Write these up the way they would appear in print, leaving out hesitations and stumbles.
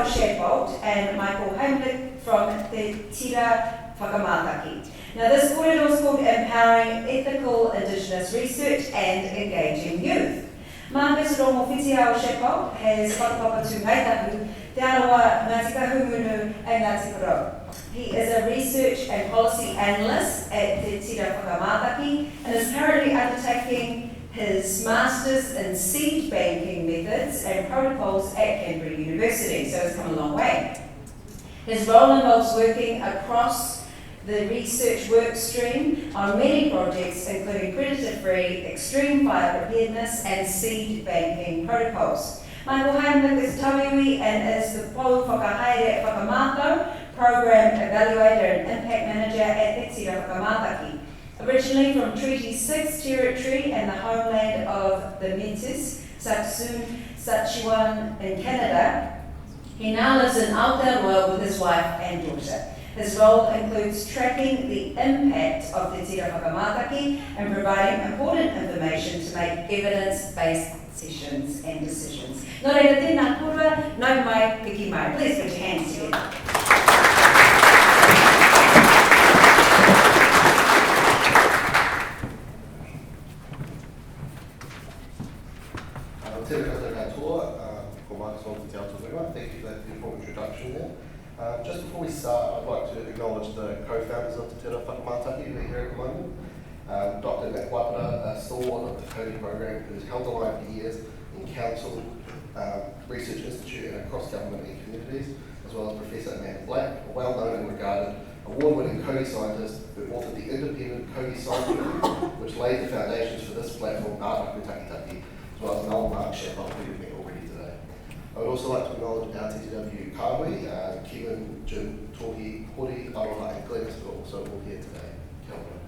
Marcus-Rongowhitiao Shadbolt and Michael Heimlick from the Tira Whakamātaki. Now this kōrero is called Empowering Ethical Indigenous Research and Engaging Youth. Marcus-Rongowhitiao Shadbolt has whakapapa tū heitapu te arawa Ngāti Kahumunu and Ngāti Karo. He is a research and policy analyst at the Tira Whakamātaki and is currently undertaking his Masters in Seed Banking Methods and Protocols at Canterbury University, so he's come a long way. His role involves working across the research work stream on many projects, including predator-free, extreme fire preparedness, and seed banking protocols. Michael Heimlick is Tawiwi and is the Pō Whakahaere Whakamātau Program Evaluator and Impact Manager at the Tira Whakamātaki. Originally from Treaty 6 territory and the homeland of the Métis, Saskatchewan in Canada, he now lives in Aotearoa with his wife and daughter. His role includes tracking the impact of the Tira Whakamātaki and providing important information to make evidence-based sessions and decisions. Nō reira tēnā kura, nau mai, piki mai. Please put your hands together. Thank you for that beautiful introduction there. Just before we start, I'd like to acknowledge the co-founders of the Tira Whakamātaki who are here at the moment. Dr. Nick Wapara, a stalwart of the Cody program, who has held the line for years in council, research institute and across government and communities, as well as Professor Amanda Black, a well-known and regarded award-winning Cody scientist who authored the independent Cody Science Review, which laid the foundations for this platform, Ngā Rākau Taketake, as well as an old Mark Shadbolt who we've met already today. I would also like to acknowledge our TTW Kāwi, Kevin, Jim, Tohi, Hori, Aroha and Glennis, who are also all here today. Kia ora.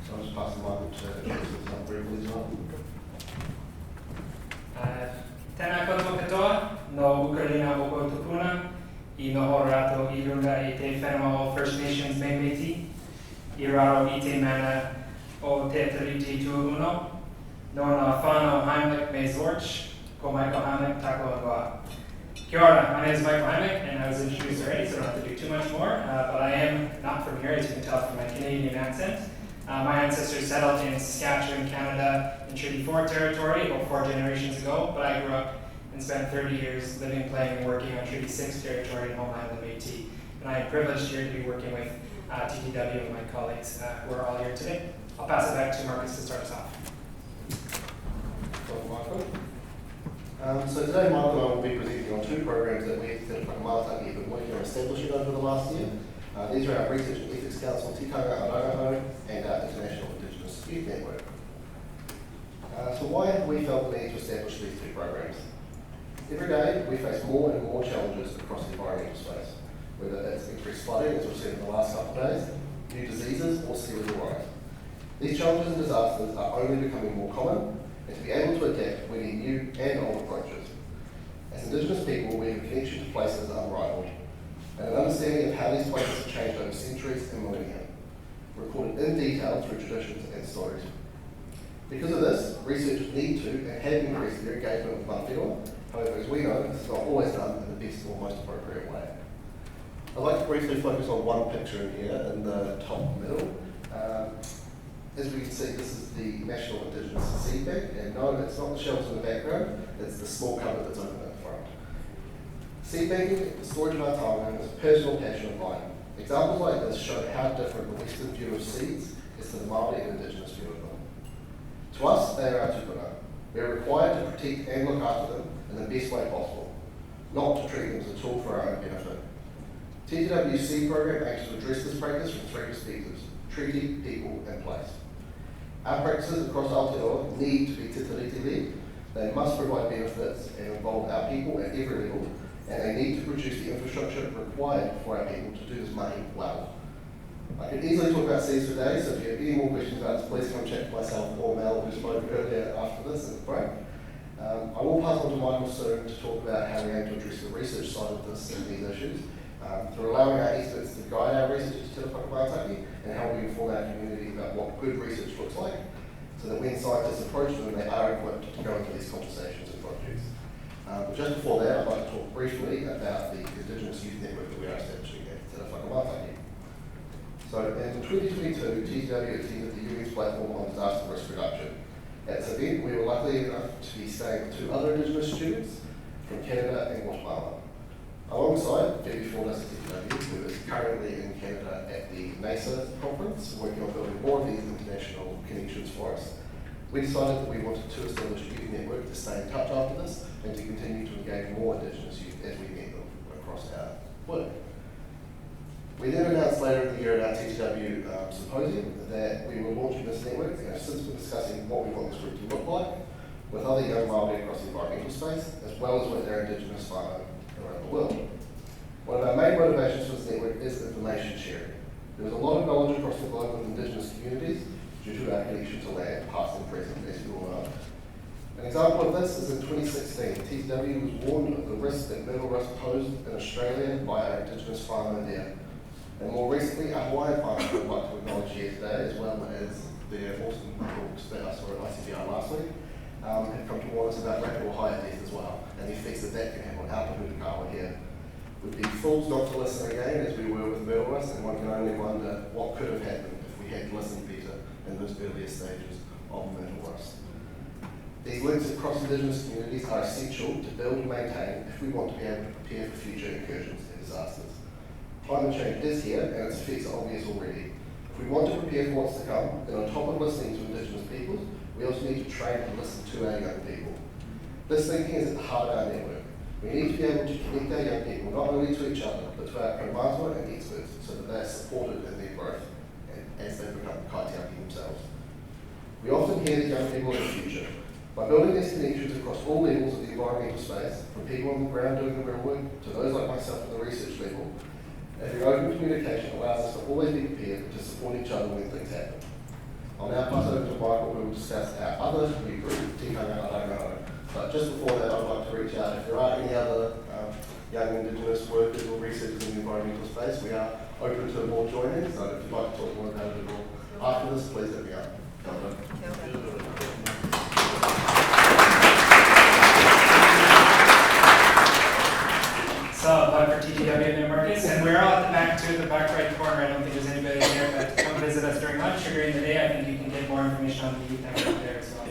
So I'll just pass the mic to introduce himself briefly as well. Tēnā koutou katoa, no Ukarina o koutou puna, I noho rātou I runga I te whenua o First Nations Mēmeti, I raro I te mana o te tariti tūuno, no ngā whānau Heimlick me Zorch, ko Michael Heimlick, tako ingoa. Kia ora, my name is Michael Heimlick, and I was introduced already, so I don't have to do too much more, but I am not from here, as you can tell from my Canadian accent. My ancestors settled in Saskatchewan, Canada, in Treaty 4 territory about 4 generations ago, but I grew up and spent 30 years living, playing, and working on Treaty 6 territory in homeland of the Métis. And I am privileged here to be working with TTW and my colleagues who are all here today. I'll pass it back to Marcus to start us off. Thank you, Michael. So today, Michael and I will be presenting on 2 programs that we at Tira Whakamātaki have been working on establishing over the last year. These are our Research and Ethics Council, Tikanga Oranga, and our International Indigenous Youth Network. So why have we felt the need to establish these 2 programs? Every day, we face more and more challenges across the environmental space, whether it's increased flooding, as we've seen in the last couple of days, new diseases, or sea level rise. These challenges and disasters are only becoming more common, and to be able to adapt, we need new and old approaches. As Indigenous people, we have a connection to places unrivaled, and an understanding of how these places have changed over centuries and millennia, recorded in detail through traditions and stories. Because of this, researchers need to and have increased their engagement with Mawhenua. However, as we know, this is not always done in the best or most appropriate way. I'd like to briefly focus on one picture in here, in the top middle. As we can see, this is the National Indigenous Seed Bank, and no, it's not the shelves in the background, it's the small cupboard that's open at the front. Seed banking, the storage of our taonga, is a personal passion of mine. Examples like this show how different the Western view of seeds is to the Māori and Indigenous view of them. To us, they are our tupuna. We are required to protect and look after them in the best way possible, not to treat them as a tool for our own benefit. TTW's seed program aims to address this practice from 3 perspectives: treaty, people, and place. Our practices across Aotearoa need to be titiriti-led. They must provide benefits and involve our people at every level, and they need to produce the infrastructure required for our people to do this money well. I could easily talk about seeds for days, so if you have any more questions about this, please come check myself or Mel, who spoke earlier after this at the break. I will pass on to Michael soon to talk about how we aim to address the research side of this and these issues, through allowing our experts to guide our research to Tira Whakamātaki and how we inform our community about what good research looks like, so that when scientists approach them, they are equipped to go into these conversations and projects. But just before that, I'd like to talk briefly about the Indigenous Youth Network that we are establishing at Te Whakamātaki. So in 2022, TTW attended the UN's platform on disaster risk reduction. At this event, we were lucky enough to be staying with 2 other Indigenous students from Canada and Guatemala. Alongside Phoebe Fornas at TTW, who is currently in Canada at the NASA conference, working on building more of these international connections for us, we decided that we wanted to establish a youth network to stay in touch after this and to continue to engage more Indigenous youth as we meet them across our work. We then announced later in the year at our TTW symposium that we were launching this network and have since been discussing what we want this group to look like with other young Māori across the environmental space, as well as with their Indigenous whānau around the world. One of our main motivations for this network is information sharing. There is a lot of knowledge across the globe with Indigenous communities due to our connection to land, past and present, as you all know. An example of this is in 2016, TTW was warned of the risk that myrtle rust posed in Australia by our Indigenous whānau there. And more recently, our Hawaiian whānau would like to acknowledge here today, as well as their awesome talks that I saw at ICBR last week, have come to warn us about rapid or higher death as well, and the effects that that can have on our Kaurilands here. We'd be fools not to listen again, as we were with myrtle rust, and one can only wonder what could have happened if we had listened better in those earlier stages of myrtle rust. These links across Indigenous communities are essential to build and maintain if we want to be able to prepare for future incursions and disasters. Climate change is here and its effects are obvious already. If we want to prepare for what's to come, then on top of listening to Indigenous peoples, we also need to train and listen to our young people. This thinking is at the heart of our network. We need to be able to connect our young people not only to each other, but to our kaumātua and experts so that they are supported in their growth as they become kaitiaki themselves. We often hear that young people are the future. By building these connections across all levels of the environmental space, from people on the ground doing the real work to those like myself at the research level, having open communication allows us to always be prepared to support each other when things happen. I'll now pass over to Michael, who will discuss our other new group, Ngā Rākau. But just before that, I'd like to reach out. If there are any other young Indigenous workers or researchers in the environmental space, we are open to more joining. So if you'd like to talk more about it at all after this, please let me know. So, for TTW and Marcus, and we're all at the back too, the back right corner. I don't think there's anybody there, but come visit us during lunch or during the day. I think you can get more information on the youth network there as well.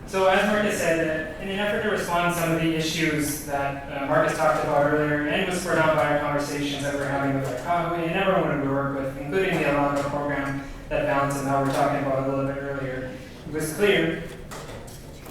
So, as Marcus said, in an effort to respond to some of the issues that Marcus talked about earlier, and was spurred on by our conversations that we're having with our kahui and everyone we work with, including the Oranga program that Balance and I were talking about a little bit earlier, it was clear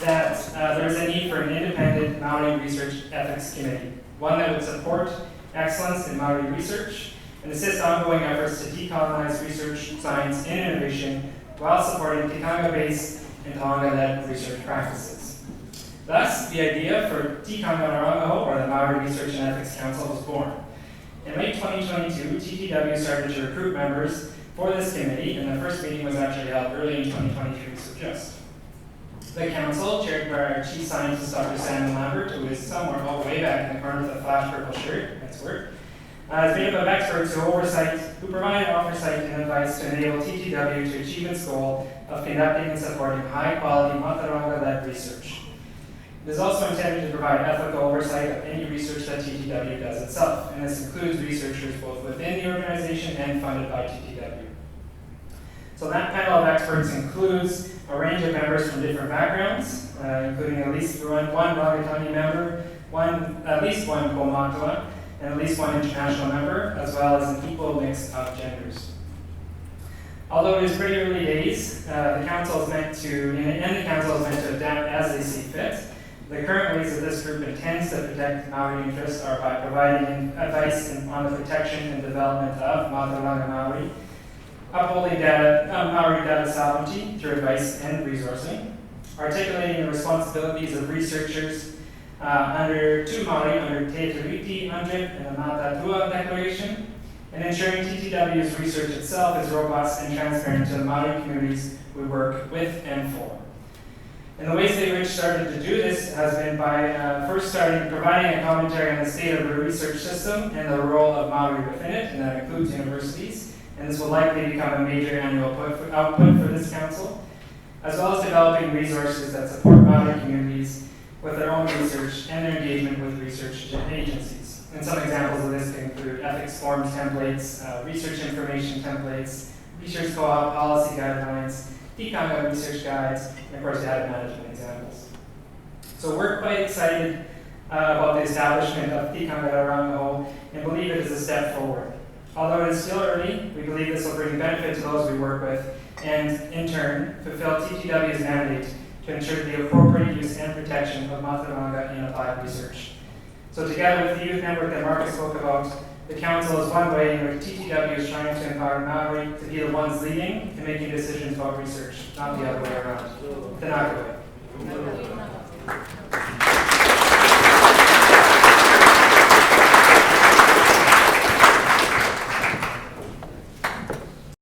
that there was a need for an independent Maori research ethics committee, one that would support excellence in Maori research and assist ongoing efforts to decolonize research, science, and innovation while supporting tikanga-based and taonga-led research practices. Thus, the idea for Tikanga Oranga, or the Maori Research and Ethics Council, was born. In late 2022, TTW started to recruit members for this committee, and the first meeting was actually held early in 2023, so just. The council, chaired by our chief scientist, Dr. Sam Lambert, who is somewhere all the way back in the corner with a flash purple shirt, nice work, is made up of experts who provide oversight and advice to enable TTW to achieve its goal of conducting and supporting high-quality Mātauranga-led research. It is also intended to provide ethical oversight of any research that TTW does itself, and this includes researchers both within the organization and funded by TTW. So that panel of experts includes a range of members from different backgrounds, including at least one Rangatani member, at least one Kaumātua, and at least one international member, as well as an equal mix of genders. Although it is pretty early days, the council is meant to adapt as they see fit. The current ways that this group intends to protect Maori interests are by providing advice on the protection and development of Mātauranga Maori, upholding Maori data sovereignty through advice and resourcing, articulating the responsibilities of researchers under Te Tiriti UNDRIP and the Mātatua Declaration, and ensuring TTW's research itself is robust and transparent to the Maori communities we work with and for. And the ways that Rich started to do this has been by first providing a commentary on the state of the research system and the role of Maori within it, and that includes universities. And this will likely become a major annual output for this council, as well as developing resources that support Maori communities with their own research and their engagement with research agencies. And some examples of this can include ethics forms templates, research information templates, research co-op policy guidelines, tikanga research guides, and of course data management examples. So we're quite excited about the establishment of Tikanga Oranga and believe it is a step forward. Although it is still early, we believe this will bring benefit to those we work with and, in turn, fulfill TTW's mandate to ensure the appropriate use and protection of Mātauranga in applied research. So together with the youth network that Marcus spoke about, the council is one way in which TTW is trying to empower Maori to be the ones leading and making decisions about research, not the other way around. Te nā koe.